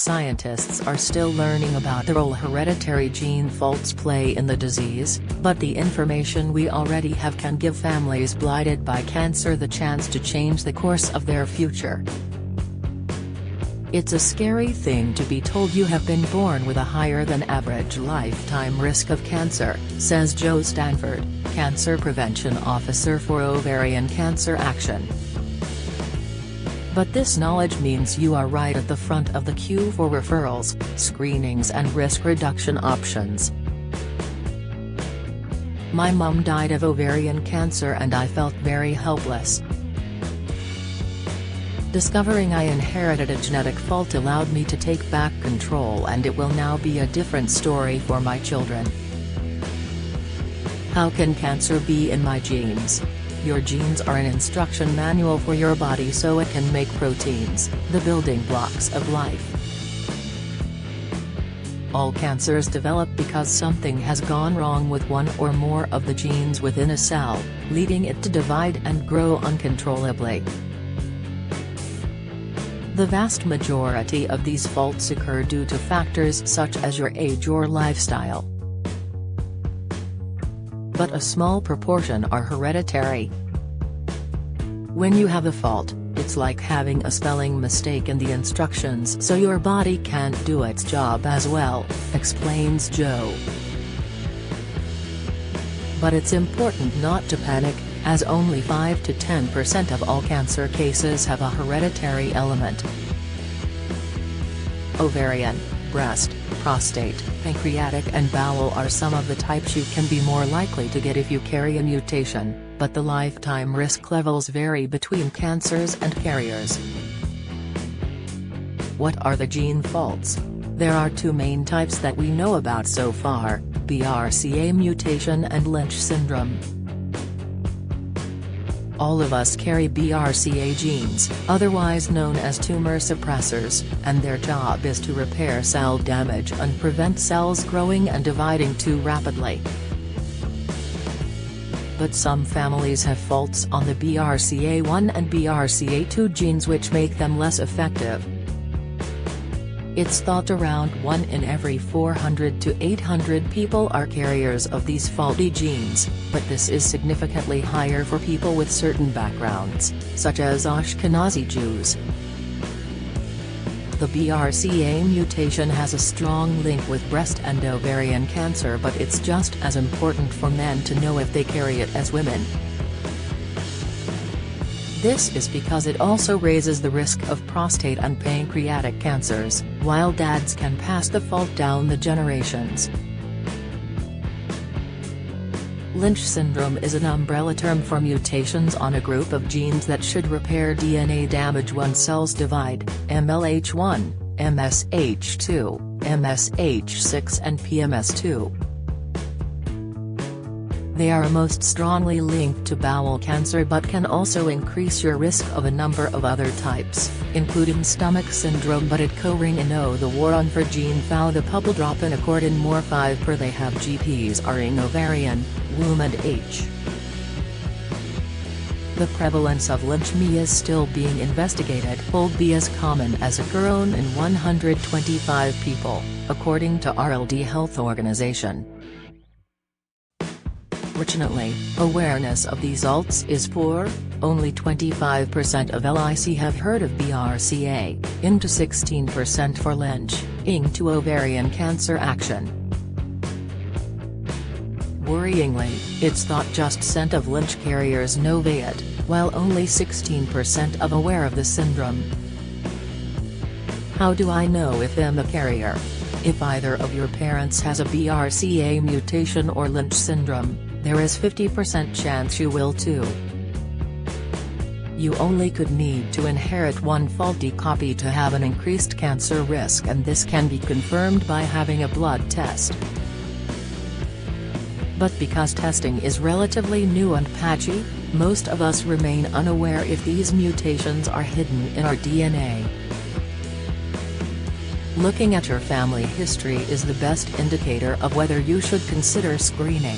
Scientists are still learning about the role hereditary gene faults play in the disease, but the information we already have can give families blighted by cancer the chance to change the course of their future. It's a scary thing to be told you have been born with a higher than average lifetime risk of cancer, says Joe Stanford, Cancer Prevention Officer for Ovarian Cancer Action. But this knowledge means you are right at the front of the queue for referrals, screenings and risk reduction options. My mom died of ovarian cancer and I felt very helpless. Discovering I inherited a genetic fault allowed me to take back control, and it will now be a different story for my children. How can cancer be in my genes? Your genes are an instruction manual for your body so it can make proteins, the building blocks of life. All cancers develop because something has gone wrong with one or more of the genes within a cell, leading it to divide and grow uncontrollably. The vast majority of these faults occur due to factors such as your age or lifestyle. But a small proportion are hereditary. When you have a fault, it's like having a spelling mistake in the instructions, so your body can't do its job as well, explains Joe. But it's important not to panic, as only 5 to 10% of all cancer cases have a hereditary element. Ovarian, breast, prostate, pancreatic and bowel are some of the types you can be more likely to get if you carry a mutation, but the lifetime risk levels vary between cancers and carriers. What are the gene faults? There are two main types that we know about so far: BRCA mutation and Lynch syndrome. All of us carry BRCA genes, otherwise known as tumor suppressors, and their job is to repair cell damage and prevent cells growing and dividing too rapidly. But some families have faults on the BRCA1 and BRCA2 genes which make them less effective. It's thought around 1 in every 400 to 800 people are carriers of these faulty genes, but this is significantly higher for people with certain backgrounds, such as Ashkenazi Jews. The BRCA mutation has a strong link with breast and ovarian cancer, but it's just as important for men to know if they carry it as women. This is because it also raises the risk of prostate and pancreatic cancers, while dads can pass the fault down the generations. Lynch syndrome is an umbrella term for mutations on a group of genes that should repair DNA damage when cells divide: MLH1, MSH2, MSH6 and PMS2. They are most strongly linked to bowel cancer but can also increase your risk of a number of other types, including stomach syndrome. But at co-ring no the war on for gene foul the pubble drop in according more 5 per they have GPs are in ovarian, womb and H. The prevalence of Lynch ME is still being investigated. Could be as common as occur in 125 people, according to RLD Health Organization. Fortunately, awareness of these faults is poor. Only 25% of LIC have heard of BRCA, into 16% for Lynch, to Ovarian Cancer Action. Worryingly, it's thought just % of Lynch carriers know it, while only 16% of aware of the syndrome. How do I know if I'm a carrier? If either of your parents has a BRCA mutation or Lynch syndrome, there is 50% chance you will too. You only could need to inherit one faulty copy to have an increased cancer risk, and this can be confirmed by having a blood test. But because testing is relatively new and patchy, most of us remain unaware if these mutations are hidden in our DNA. Looking at your family history is the best indicator of whether you should consider screening.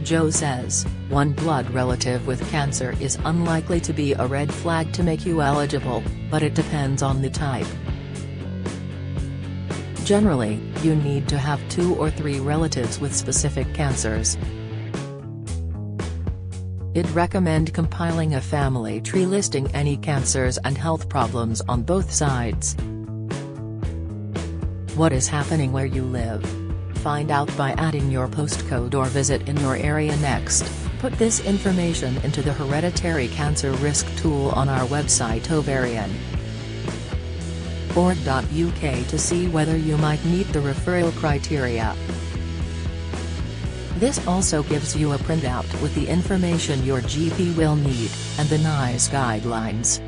Joe says, one blood relative with cancer is unlikely to be a red flag to make you eligible, but it depends on the type. Generally, you need to have 2 or 3 relatives with specific cancers. I'd recommend compiling a family tree listing any cancers and health problems on both sides. What is happening where you live? Find out by adding your postcode or visit in your area next. Put this information into the Hereditary Cancer Risk tool on our website ovarian.org.uk to see whether you might meet the referral criteria. This also gives you a printout with the information your GP will need, and the NICE guidelines.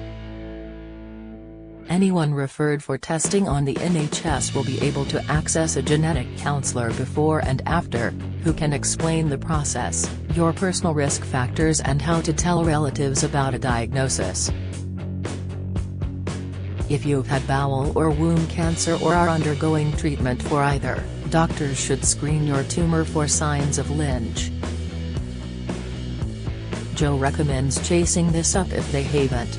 Anyone referred for testing on the NHS will be able to access a genetic counsellor before and after, who can explain the process, your personal risk factors and how to tell relatives about a diagnosis. If you've had bowel or womb cancer or are undergoing treatment for either, doctors should screen your tumor for signs of Lynch. Joe recommends chasing this up if they haven't.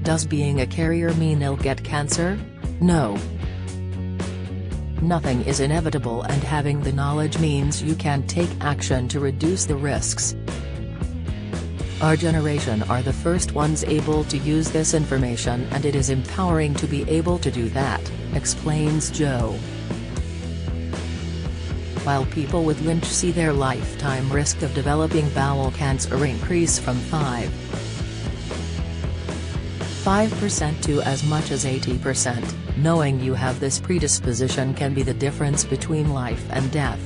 Does being a carrier mean you'll get cancer? No. Nothing is inevitable, and having the knowledge means you can take action to reduce the risks. Our generation are the first ones able to use this information, and it is empowering to be able to do that, explains Joe. While people with Lynch see their lifetime risk of developing bowel cancer increase from 5% to as much as 80%, knowing you have this predisposition can be the difference between life and death.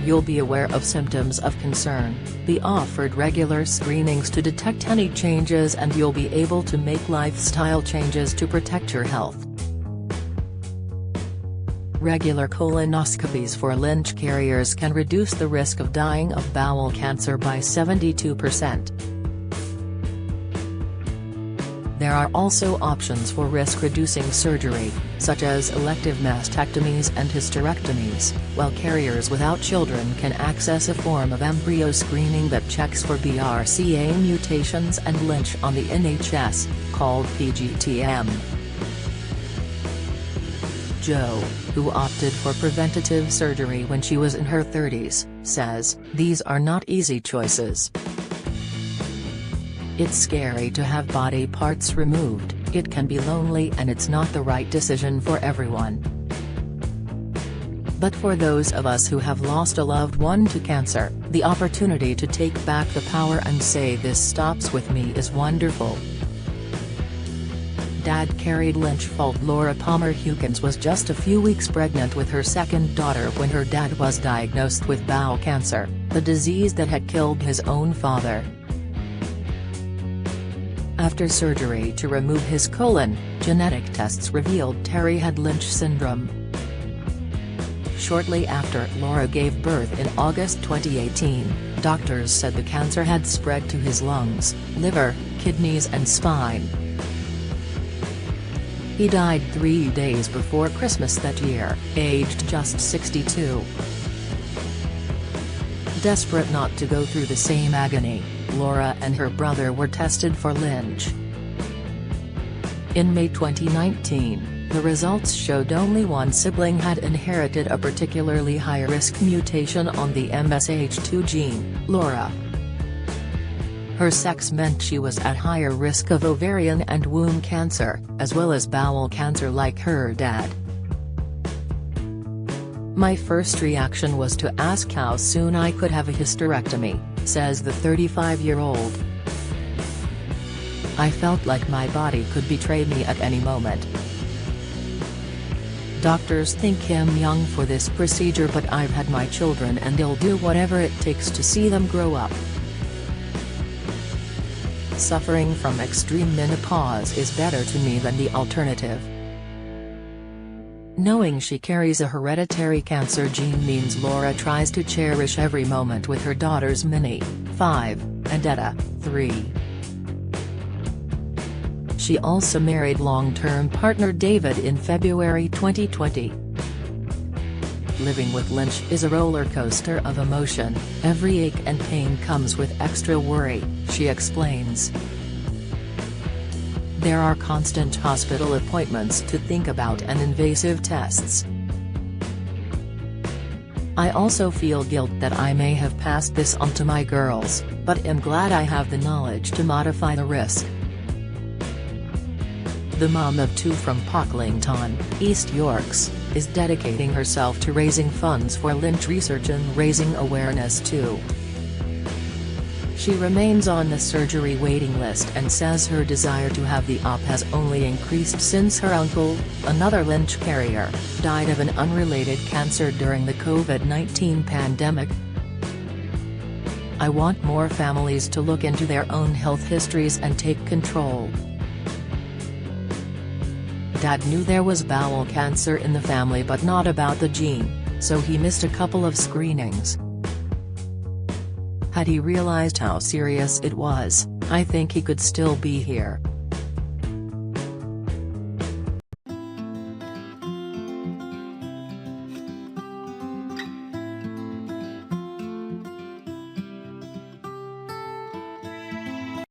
You'll be aware of symptoms of concern, be offered regular screenings to detect any changes, and you'll be able to make lifestyle changes to protect your health. Regular colonoscopies for Lynch carriers can reduce the risk of dying of bowel cancer by 72%. There are also options for risk-reducing surgery, such as elective mastectomies and hysterectomies, while carriers without children can access a form of embryo screening that checks for BRCA mutations and Lynch on the NHS, called PGTM. Joe, who opted for preventative surgery when she was in her 30s, says, "These are not easy choices. It's scary to have body parts removed, it can be lonely, and it's not the right decision for everyone. But for those of us who have lost a loved one to cancer, the opportunity to take back the power and say this stops with me is wonderful." Dad carried Lynch. Laura Palmer Hukins was just a few weeks pregnant with her second daughter when her dad was diagnosed with bowel cancer, the disease that had killed his own father. After surgery to remove his colon, genetic tests revealed Terry had Lynch syndrome. Shortly after Laura gave birth in August 2018, doctors said the cancer had spread to his lungs, liver, kidneys and spine. He died 3 days before Christmas that year, aged just 62. Desperate not to go through the same agony, Laura and her brother were tested for Lynch. In May 2019, the results showed only one sibling had inherited a particularly high-risk mutation on the MSH2 gene, Laura. Her sex meant she was at higher risk of ovarian and womb cancer, as well as bowel cancer like her dad. "My first reaction was to ask how soon I could have a hysterectomy," says the 35-year-old. "I felt like my body could betray me at any moment. Doctors think I'm young for this procedure, but I've had my children and I'll do whatever it takes to see them grow up." "Suffering from extreme menopause is better to me than the alternative." Knowing she carries a hereditary cancer gene means Laura tries to cherish every moment with her daughters Minnie, 5, and Etta, 3. She also married long-term partner David in February 2020. "Living with Lynch is a roller coaster of emotion, every ache and pain comes with extra worry," she explains. There are constant hospital appointments to think about and invasive tests. I also feel guilt that I may have passed this on to my girls, but am glad I have the knowledge to modify the risk. The mom of two from Pocklington, East Yorks, is dedicating herself to raising funds for Lynch research and raising awareness too. She remains on the surgery waiting list and says her desire to have the op has only increased since her uncle, another Lynch carrier, died of an unrelated cancer during the COVID-19 pandemic. I want more families to look into their own health histories and take control. Dad knew there was bowel cancer in the family but not about the gene, so he missed a couple of screenings. Had he realized how serious it was, I think he could still be here.